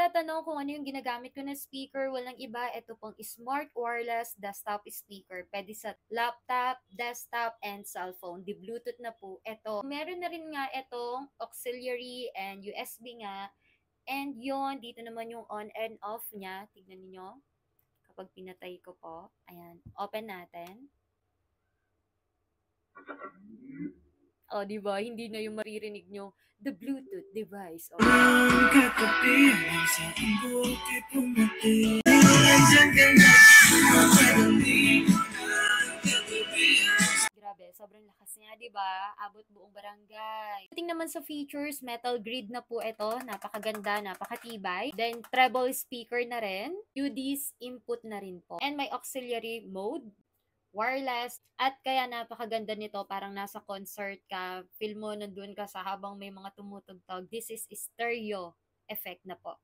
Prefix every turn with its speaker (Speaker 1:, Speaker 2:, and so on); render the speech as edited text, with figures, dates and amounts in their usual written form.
Speaker 1: nagtatanong kung ano yung ginagamit ko na speaker, walang iba, ito pong smart wireless desktop speaker. Pwede sa laptop, desktop, and cellphone. Di Bluetooth na po ito. Meron na rin nga itong auxiliary and USB nga. And yon dito naman yung on and off niya. Tignan niyo kapag pinatay ko po. Ayan, open natin. O, di ba? Hindi na yung maririnig nyo, the Bluetooth device. O. Grabe, sobrang lakas niya, di ba? Abot buong barangay. Pagdating naman sa features, metal grid na po ito. Napakaganda, napakatibay. Then, treble speaker na rin. UD's input na rin po. And may auxiliary mode, wireless, at kaya napakaganda nito, parang nasa concert ka, feel mo nandun ka sa habang may mga tumutugtog. This is stereo effect na po.